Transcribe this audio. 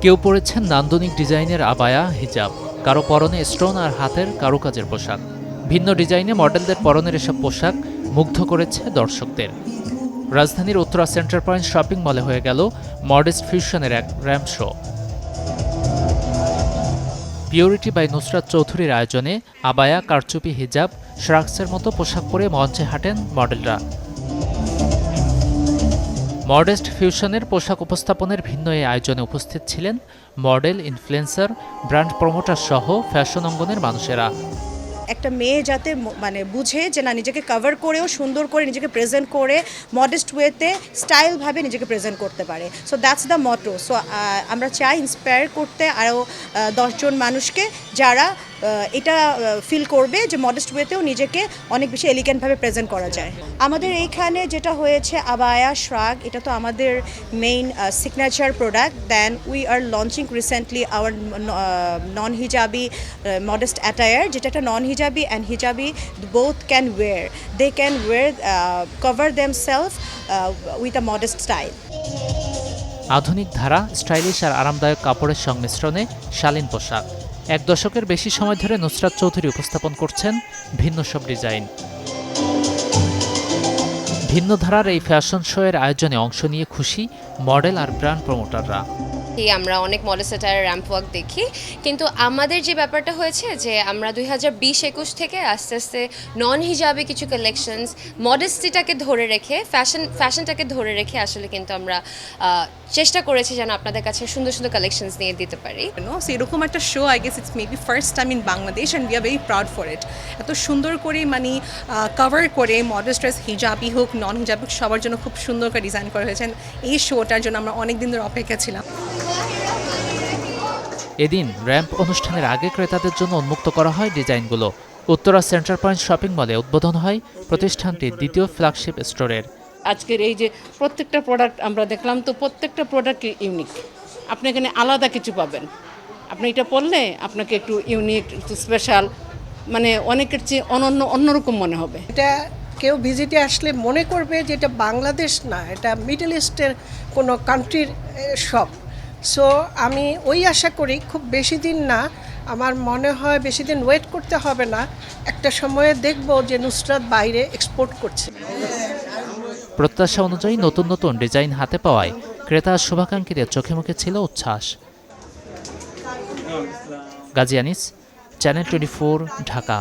কেউ পরেছেন নান্দনিক ডিজাইনের আবায়া, হিজাব, কারো পরনে স্টোন আর হাতের কারুকাজের পোশাক। ভিন্ন ডিজাইনে মডেলদের পরনের এসব পোশাক মুগ্ধ করেছে দর্শকদের। রাজধানীর উত্তরা সেন্টার পয়েন্ট শপিং মলে হয়ে গেল মডেস্ট ফিউশনের এক ramp show. Purity by Nusrat চৌধুরীর আয়োজনে আবায়া, কারচুপি, হিজাব, শ্রাক্সের মতো পোশাক পরে মঞ্চে হাঁটেন মডেলরা। মডেস্ট ফিউশনের পোশাক উপস্থাপনের ভিন্ন এই আয়োজনে উপস্থিত ছিলেন মডেল, ইনফ্লুয়েন্সার, ব্র্যান্ড প্রমোটার সহ ফ্যাশন অঙ্গনের মানুষেরা। একটা মেয়ে যাতে মানে বুঝে যে না, নিজেকে কভার করেও সুন্দর করে নিজেকে প্রেজেন্ট করে মডেস্ট ওয়েতে স্টাইলভাবে নিজেকে প্রেজেন্ট করতে পারে। So that's the motto. So আমরা চাই ইন্সপায়ার করতে আরও 10 জন মানুষকে, যারা এটা ফিল করবে যে মডেস্ট ওয়েতেও নিজেকে অনেক বেশি এলিগেন্টভাবে প্রেজেন্ট করা যায়। আমাদের এইখানে যেটা হয়েছে আবায়া, শ্রাগ, এটা তো আমাদের main signature product. Then we are launching recently our non hijabi modest attire, যেটা একটা non hijabi and hijabi both can wear. They can wear, cover themselves with a modest style. আধুনিক ধারা, স্টাইলিশ আর আরামদায়ক কাপড়ের সংমিশ্রণে শালীন পোশাক। 1 দশকের বেশি সময় ধরে নুসরাত চৌধুরী উপস্থাপন করছেন ভিন্ন সব ডিজাইন। ভিন্ন ধারার এই ফ্যাশন শো এর আয়োজনে অংশ নিয়ে খুশি মডেল আর ব্র্যান্ড প্রমোটাররা। আমরা অনেক মডেস্ট অ্যাটায়ার র্যাম্প ওয়াক দেখি, কিন্তু আমাদের যে ব্যাপারটা হয়েছে যে আমরা 2020-21 থেকে আস্তে আস্তে নন হিজাবে কিছু কালেকশনস, মডেস্টিটাকে ধরে রেখে, ফ্যাশনটাকে ধরে রেখে আসলে কিন্তু আমরা চেষ্টা করেছি যেন আপনাদের কাছে সুন্দর সুন্দর কালেকশনস নিয়ে দিতে পারি। এরকম একটা show, I guess it's maybe first time in Bangladesh and we are very proud for it. এত সুন্দর করে মানে কভার করে মডেস্ট ড্রেস, হিজাবি হোক নন হিজাবি হোক, সবার জন্য খুব সুন্দর করে ডিজাইন করা হয়েছে। এই শোটার জন্য আমরা অনেক দিন ধরে অপেক্ষা ছিলাম। এদিন র্যাম্প অনুষ্ঠানের আগে ক্রেতাদের জন্য উন্মুক্ত করা হয় ডিজাইনগুলো। উত্তরা সেন্টার পয়েন্ট শপিং মলে উদ্বোধন হয় প্রতিষ্ঠানটির দ্বিতীয় ফ্ল্যাগশিপ স্টোরের। আজকের এই যে প্রত্যেকটা প্রোডাক্ট আমরা দেখলাম, তো প্রত্যেকটা প্রোডাক্ট ইউনিক। আপনি এখানে আলাদা কিছু পাবেন। আপনি এটা পরলে আপনাকে একটু ইউনিক, একটু স্পেশাল, মানে অনেকের চেয়ে অন্যরকম মনে হবে। এটা কেউ ভিজিটে আসলে মনে করবে যে এটা বাংলাদেশ না, এটা মিডল ইস্টের কোনো কান্ট্রির শপ। সো আমি ওই আশা করি খুব বেশি দিন না, আমার মনে হয় বেশি দিন ওয়েট করতে হবে না, একটা সময়ে দেখব যে নুসরাত বাইরে এক্সপোর্ট করছে। প্রত্যাশা অনুযায়ী নতুন নতুন ডিজাইন হাতে পাওয়ায় ক্রেতা শুভাকাঙ্ক্ষীদের চোখে মুখে ছিল উচ্ছ্বাস। গাজী আনিস, চ্যানেল 24, ঢাকা।